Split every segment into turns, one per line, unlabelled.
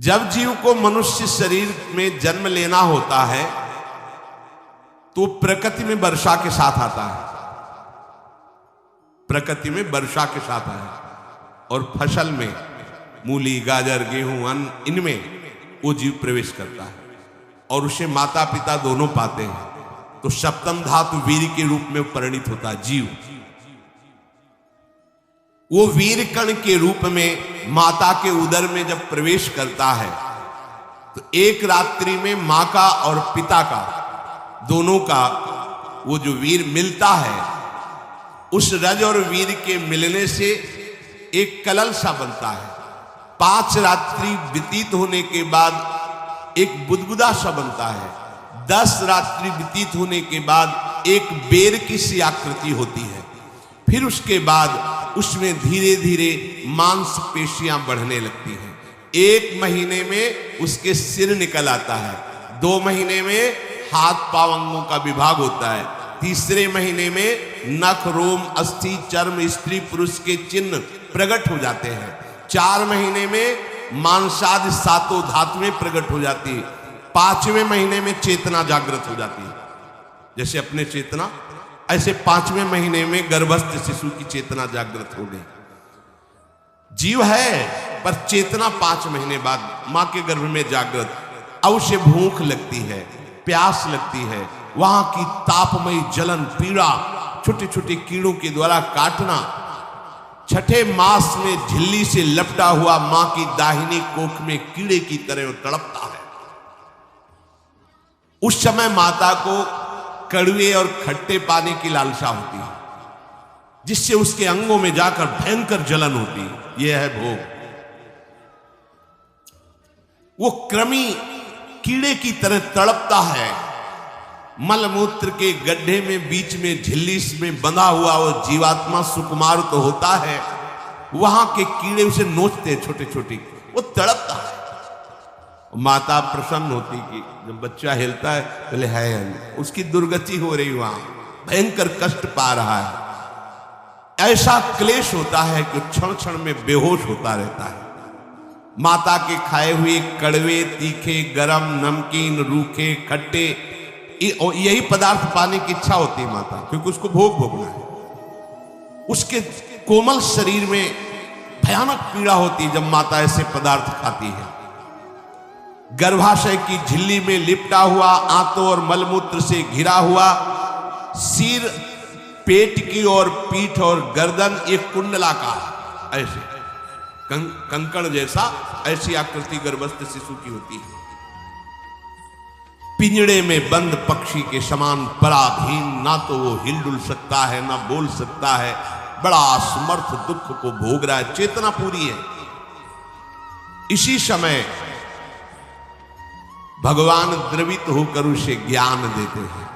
जब जीव को मनुष्य शरीर में जन्म लेना होता है तो प्रकृति में वर्षा के साथ आता है, प्रकृति में वर्षा के साथ आया और फसल में मूली, गाजर, गेहूं, अन्न, इनमें वो जीव प्रवेश करता है और उसे माता पिता दोनों पाते हैं। तो सप्तम धातु वीर के रूप में परिणित होता है जीव। वो वीर कण के रूप में माता के उदर में जब प्रवेश करता है तो एक रात्रि में मां का और पिता का दोनों का वो जो वीर मिलता है, उस रज और वीर के मिलने से एक कलल सा बनता है। 5 रात्रि व्यतीत होने के बाद एक बुदबुदा सा बनता है। 10 रात्रि व्यतीत होने के बाद एक बेर की सी आकृति होती है। फिर उसके बाद उसमें धीरे धीरे मांसपेशियां बढ़ने लगती हैं। 1 महीने में उसके सिर निकल आता है। 2 महीने में हाथ पांव अंगों का विभाग होता है। 3रे महीने में नख, रोम, अस्थि, चर्म, स्त्री पुरुष के चिन्ह प्रकट हो जाते हैं। 4 महीने में मांसादि 7 धातुएं प्रकट हो जाती है। 5वें महीने में चेतना जागृत हो जाती है। जैसे अपने चेतना, ऐसे 5वें महीने में गर्भस्थ शिशु की चेतना जागृत हो गई। जीव है पर चेतना 5 महीने बाद मां के गर्भ में जागृत। अब उसे भूख लगती है, प्यास लगती है, वहां की तापमयी जलन, पीड़ा, छोटे छोटे कीड़ों के द्वारा काटना। 6ठे मास में झिल्ली से लपटा हुआ मां की दाहिनी कोख में कीड़े की तरह तड़पता है। उस समय माता को कड़वे और खट्टे पानी की लालसा होती है, जिससे उसके अंगों में जाकर भयंकर जलन होती है। यह है भोग। वो कृमि कीड़े की तरह तड़पता है। मलमूत्र के गड्ढे में बीच में झिल्ली में बंधा हुआ वो जीवात्मा सुकुमार तो होता है, वहां के कीड़े उसे नोचते छोटे छोटे, वो तड़पता है। माता प्रसन्न होती कि जब बच्चा हिलता है बोले है, उसकी दुर्गति हो रही, वहां भयंकर कष्ट पा रहा है। ऐसा क्लेश होता है कि क्षण क्षण में बेहोश होता रहता है। माता के खाए हुए कड़वे, तीखे, गरम, नमकीन, रूखे, खट्टे, यही पदार्थ पाने की इच्छा होती है माता, क्योंकि उसको भोग भोगना है। उसके कोमल शरीर में भयानक पीड़ा होती है जब माता ऐसे पदार्थ खाती है। गर्भाशय की झिल्ली में लिपटा हुआ, आंतों और मलमूत्र से घिरा हुआ सिर, पेट की और पीठ और गर्दन एक कुंडला का ऐसे कंकड़ जैसा, ऐसी आकृति गर्भस्थ शिशु की होती है। पिंजड़े में बंद पक्षी के समान पराधीन, ना तो वो हिलडुल सकता है ना बोल सकता है। बड़ा असमर्थ दुख को भोग रहा है, चेतना पूरी है। इसी समय भगवान द्रवित होकर उसे ज्ञान देते हैं,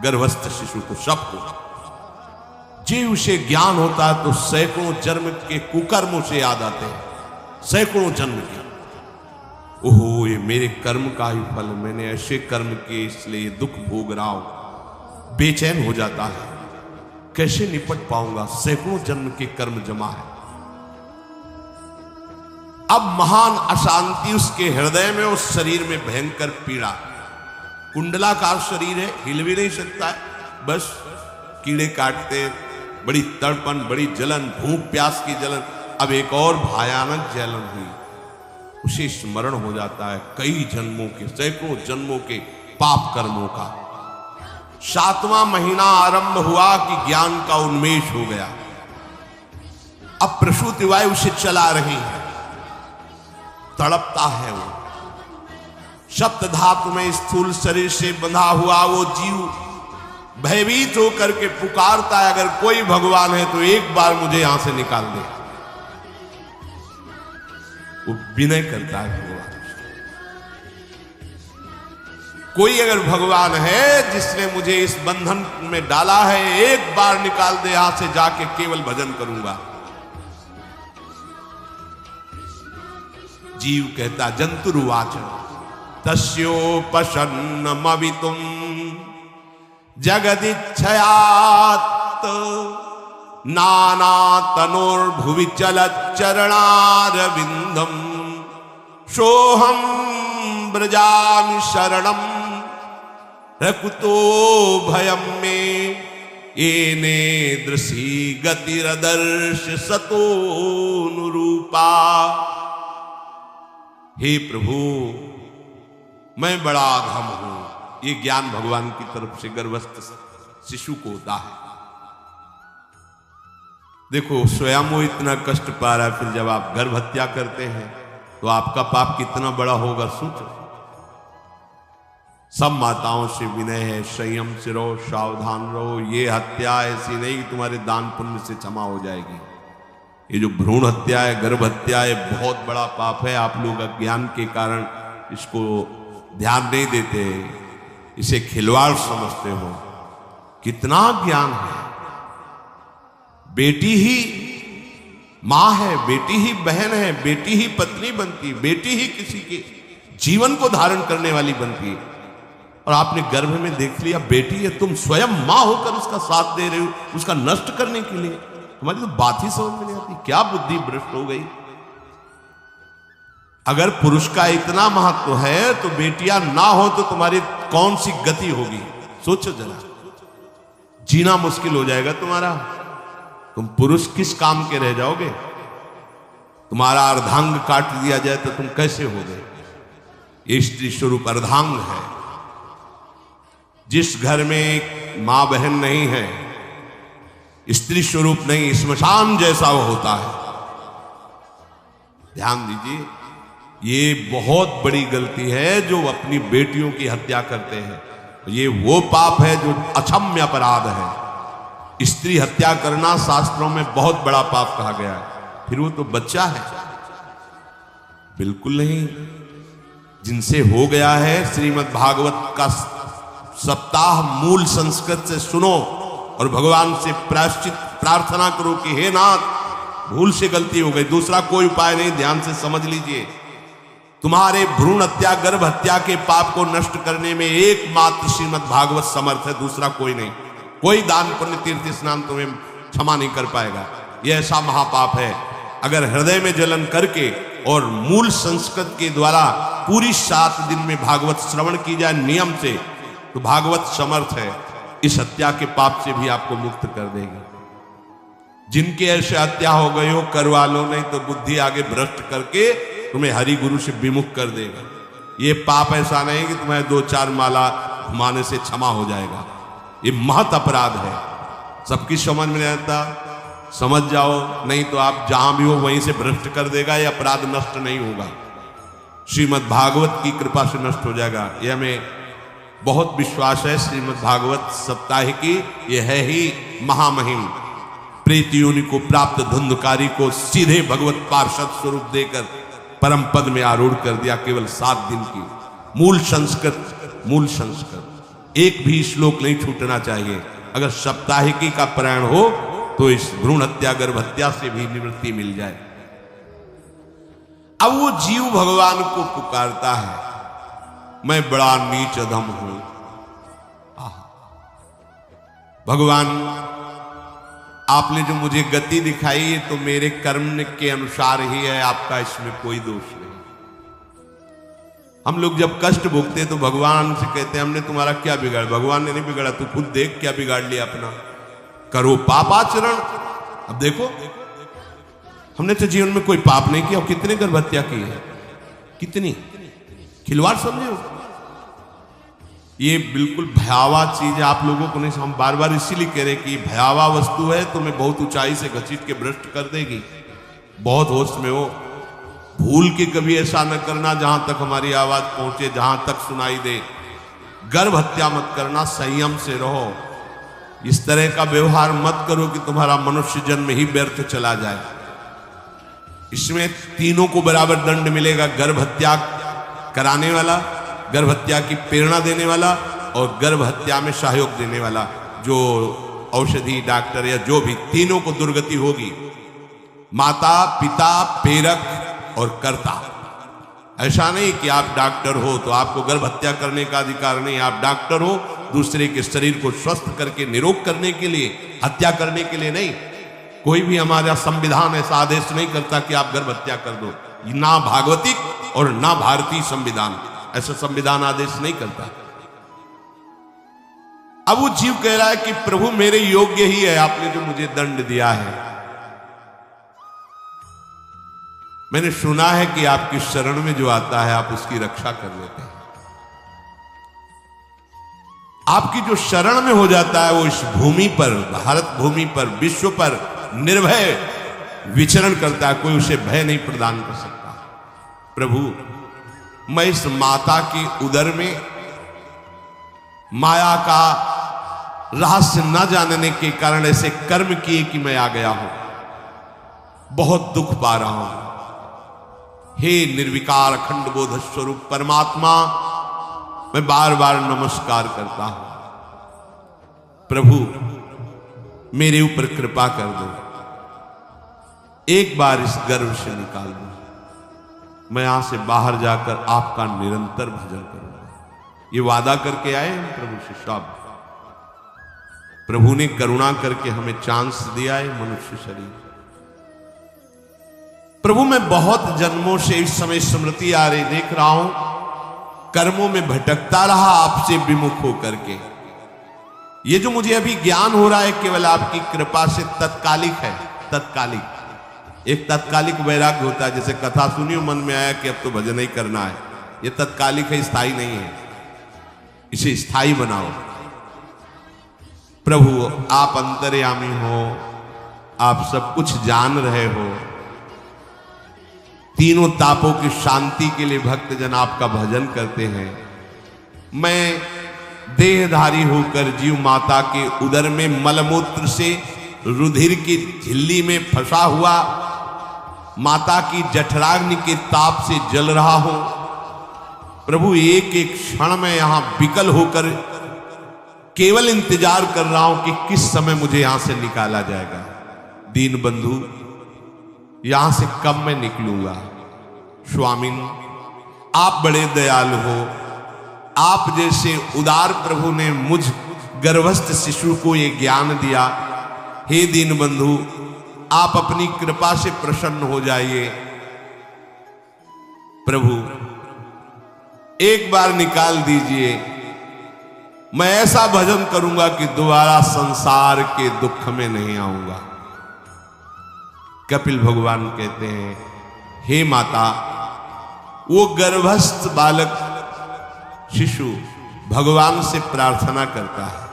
गर्भस्थ शिशु को, सबको। जी उसे ज्ञान होता है तो सैकड़ों जन्म के कुकर्मों से याद आते हैं, सैकड़ों जन्म के। ओहो, ये मेरे कर्म का ही फल, मैंने ऐसे कर्म किए इसलिए दुख भोग रहा हूं। बेचैन हो जाता है, कैसे निपट पाऊंगा, सैकड़ों जन्म के कर्म जमा है। अब महान अशांति उसके हृदय में, उस शरीर में भयंकर पीड़ा। कुंडलाकार शरीर है, हिल भी नहीं सकता है, बस कीड़े काटते, बड़ी तड़पन, बड़ी जलन, भूख प्यास की जलन। अब एक और भयानक जलन हुई, उसे स्मरण हो जाता है कई जन्मों के, सैकड़ों जन्मों के पाप कर्मों का। 7वां महीना आरंभ हुआ कि ज्ञान का उन्मेष हो गया। अब प्रसूति वायु उसे चला रही है, तड़पता है वो। सप्त धातु में स्थूल शरीर से बंधा हुआ वो जीव भयभीत होकर के पुकारता है, अगर कोई भगवान है तो एक बार मुझे यहां से निकाल दे। वो विनय करता है भगवान। कोई अगर भगवान है जिसने मुझे इस बंधन में डाला है, एक बार निकाल दे, यहां से जाके केवल भजन करूंगा। जीव कहता, जंतुरुवाच तस्योपसन्नमवितुम जगदिच्छयात् नाना तनोर्भुवि चलच्चरणारविंदम सोहम ब्रजामि शरणम रकुतो भयम में येने दृशी गतिरदर्श सतोनुरूपा। हे प्रभु, मैं बड़ा अधम हूं। ये ज्ञान भगवान की तरफ से गर्भस्थ शिशु को होता है। देखो, स्वयं वो इतना कष्ट पा रहा है, फिर जब आप गर्भ हत्या करते हैं तो आपका पाप कितना बड़ा होगा, सोचो। सब माताओं से विनय है, संयम से रहो, सावधान रहो। ये हत्या ऐसी नहीं कि तुम्हारे दान पुण्य से क्षमा हो जाएगी। ये जो भ्रूण हत्या है, गर्भ हत्या है, बहुत बड़ा पाप है। आप लोग अज्ञान के कारण इसको ध्यान नहीं देते, इसे खिलवाड़ समझते हो। कितना ज्ञान है। बेटी ही मां है, बेटी ही बहन है, बेटी ही पत्नी बनती, बेटी ही किसी के जीवन को धारण करने वाली बनती है। और आपने गर्भ में देख लिया बेटी है, तुम स्वयं मां होकर उसका साथ दे रहे हो, उसका नष्ट करने के लिए। हमारी तो बात ही समझ में नहीं आती, क्या बुद्धि भ्रष्ट हो गई। अगर पुरुष का इतना महत्व है तो बेटियां ना हो तो तुम्हारी कौन सी गति होगी, सोचो जरा। जीना मुश्किल हो जाएगा तुम्हारा। तुम पुरुष किस काम के रह जाओगे। तुम्हारा अर्धांग काट दिया जाए तो तुम कैसे होगे। ये स्त्री स्वरूप अर्धांग है। जिस घर में मां बहन नहीं है, स्त्री स्वरूप नहीं, श्मशान जैसा वो होता है। ध्यान दीजिए, ये बहुत बड़ी गलती है जो अपनी बेटियों की हत्या करते हैं। ये वो पाप है जो अक्षम्य अपराध है। स्त्री हत्या करना शास्त्रों में बहुत बड़ा पाप कहा गया है। फिर वो तो बच्चा है, बिल्कुल नहीं। जिनसे हो गया है, श्रीमद् भागवत का सप्ताह मूल संस्कृत से सुनो और भगवान से प्रायश्चित प्रार्थना करो कि हे नाथ, भूल से गलती हो गई, दूसरा कोई उपाय नहीं। ध्यान से समझ लीजिए, तुम्हारे भ्रूण हत्या, गर्भ हत्या के पाप को नष्ट करने में एकमात्र श्रीमद् भागवत समर्थ है, दूसरा कोई नहीं। कोई दान पुण्य तीर्थ स्नान तुम्हें क्षमा नहीं कर पाएगा। यह ऐसा महापाप है। अगर हृदय में जलन करके और मूल संस्कृत के द्वारा पूरी 7 दिन में भागवत श्रवण की जाए नियम से, तो भागवत समर्थ है, इस हत्या के पाप से भी आपको मुक्त कर देगी। जिनके ऐसे हत्या हो गई हो, करवा लो, नहीं तो बुद्धि आगे भ्रष्ट करके तुम्हें हरि गुरु से विमुख कर देगा। ये पाप ऐसा नहीं कि तुम्हें 2-4 माला घुमाने से क्षमा हो जाएगा। ये महत अपराध है। सबकी समझ में नहीं आता, समझ जाओ, नहीं तो आप जहां भी हो वहीं से भ्रष्ट कर देगा। ये अपराध नष्ट नहीं होगा, श्रीमद् भागवत की कृपा से नष्ट हो जाएगा। यह हमें बहुत विश्वास है। श्रीमद् भागवत सप्ताह की यह है ही महामहिम। प्रेत योनि को प्राप्त धुंधकारी को सीधे भगवत पार्षद स्वरूप देकर परम पद में आरूढ़ कर दिया। केवल 7 दिन की मूल संस्कृत एक भी श्लोक नहीं छूटना चाहिए। अगर सप्ताहिकी का पारायण हो तो इस भ्रूण हत्या, गर्भ हत्या से भी निवृत्ति मिल जाए। अब वो जीव भगवान को पुकारता है, मैं बड़ा नीच अधम हूं। भगवान, आपने जो मुझे गति दिखाई तो मेरे कर्म के अनुसार ही है, आपका इसमें कोई दोष नहीं। हम लोग जब कष्ट भोगते तो भगवान से कहते हैं हमने तुम्हारा क्या बिगाड़ा। भगवान ने नहीं बिगाड़ा, तू खुद देख क्या बिगाड़ लिया अपना। करो पापाचरण। अब देखो, हमने तो जीवन में कोई पाप नहीं किया और कितने गर्भ हत्या की है, कितनी खिलवाड़ समझे। ये बिल्कुल भयावह चीज है, आप लोगों को नहीं। हम बार बार इसीलिए कह रहे कि भयावह वस्तु है, तुम्हें बहुत ऊंचाई से घसीट के भ्रष्ट कर देगी। बहुत होश में हो, भूल के कभी ऐसा न करना जहां तक हमारी आवाज पहुंचे, जहां तक सुनाई दे। गर्भ हत्या मत करना, संयम से रहो। इस तरह का व्यवहार मत करो कि तुम्हारा मनुष्य जन्म ही व्यर्थ चला जाए। इसमें तीनों को बराबर दंड मिलेगा। गर्भ हत्या कराने वाला, गर्भ हत्या की प्रेरणा देने वाला और गर्भ हत्या में सहयोग देने वाला, जो औषधि डॉक्टर या जो भी, तीनों को दुर्गति होगी। माता, पिता, प्रेरक और कर्ता। ऐसा नहीं कि आप डॉक्टर हो तो आपको गर्भ हत्या करने का अधिकार नहीं। आप डॉक्टर हो दूसरे के शरीर को स्वस्थ करके निरोग करने के लिए, हत्या करने के लिए नहीं। कोई भी हमारा संविधान ऐसा आदेश नहीं करता कि आप गर्भ हत्या कर दो, ना भागवतिक और ना भारतीय संविधान। ऐसा संविधान आदेश नहीं करता। अब वो जीव कह रहा है कि प्रभु मेरे योग्य ही है आपने जो मुझे दंड दिया है। मैंने सुना है कि आपकी शरण में जो आता है आप उसकी रक्षा कर लेते हैं। आपकी जो शरण में हो जाता है वो इस भूमि पर, भारत भूमि पर, विश्व पर निर्भय विचरण करता है। कोई उसे भय नहीं प्रदान कर सकता। प्रभु मैं इस माता के उदर में माया का रहस्य न जानने के कारण ऐसे कर्म किए कि मैं आ गया हूं। बहुत दुख पा रहा हूं। हे निर्विकार अखंड बोध स्वरूप परमात्मा, मैं बार बार नमस्कार करता हूं। प्रभु मेरे ऊपर कृपा कर दो, एक बार इस गर्भ से निकाल दो। मैं यहां से बाहर जाकर आपका निरंतर भजन करूंगा। ये वादा करके आए हम प्रभु से सब। प्रभु ने करुणा करके हमें चांस दिया है मनुष्य शरीर। प्रभु मैं बहुत जन्मों से इस समय स्मृति आ रही देख रहा हूं, कर्मों में भटकता रहा आपसे विमुख होकर के। ये जो मुझे अभी ज्ञान हो रहा है केवल आपकी कृपा से तत्कालिक है। तत्कालिक एक तत्कालिक वैराग्य होता है, जैसे कथा सुनियो मन में आया कि अब तो भजन ही करना है। ये तत्कालिक है, स्थायी नहीं है। इसे स्थायी बनाओ। प्रभु आप अंतर्यामी हो, आप सब कुछ जान रहे हो। तीनों तापों की शांति के लिए भक्तजन आपका भजन करते हैं। मैं देहधारी होकर जीव माता के उदर में मलमूत्र से रुधिर की झिल्ली में फंसा हुआ माता की जठराग्नि के ताप से जल रहा हूं। प्रभु एक एक क्षण में यहां विकल होकर केवल इंतजार कर रहा हूं कि किस समय मुझे यहां से निकाला जाएगा। दीन बंधु यहां से कब मैं निकलूंगा। स्वामिन आप बड़े दयालु हो। आप जैसे उदार प्रभु ने मुझ गर्भस्थ शिशु को ये ज्ञान दिया। हे दीन बंधु आप अपनी कृपा से प्रसन्न हो जाइए। प्रभु एक बार निकाल दीजिए। मैं ऐसा भजन करूंगा कि दोबारा संसार के दुख में नहीं आऊंगा। कपिल भगवान कहते हैं, हे माता, वो गर्भस्थ बालक शिशु भगवान से प्रार्थना करता है।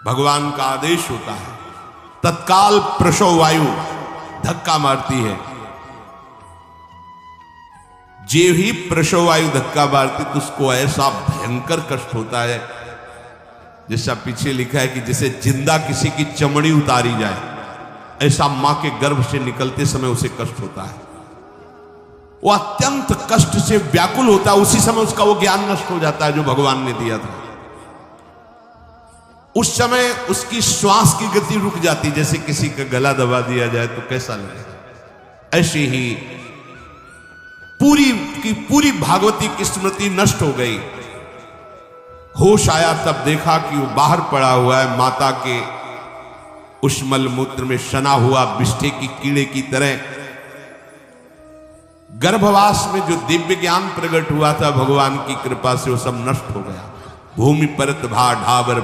भगवान का आदेश होता है, तत्काल प्रसव वायु धक्का मारती है। जे ही प्रसव वायु धक्का मारती तो उसको ऐसा भयंकर कष्ट होता है, जैसा पीछे लिखा है कि जैसे जिंदा किसी की चमड़ी उतारी जाए, ऐसा मां के गर्भ से निकलते समय उसे कष्ट होता है। वो अत्यंत कष्ट से व्याकुल होता है। उसी समय उसका वो ज्ञान नष्ट हो जाता है जो भगवान ने दिया था। उस समय उसकी श्वास की गति रुक जाती, जैसे किसी का गला दबा दिया जाए तो कैसा लगे। ऐसे ही पूरी की पूरी भागवती की स्मृति नष्ट हो गई। होश आया तब देखा कि वो बाहर पड़ा हुआ है, माता के उस मलमूत्र में सना हुआ बिष्ठे की कीड़े की तरह। गर्भवास में जो दिव्य ज्ञान प्रकट हुआ था भगवान की कृपा से वो सब नष्ट हो गया। भूमि परत भा ढाबर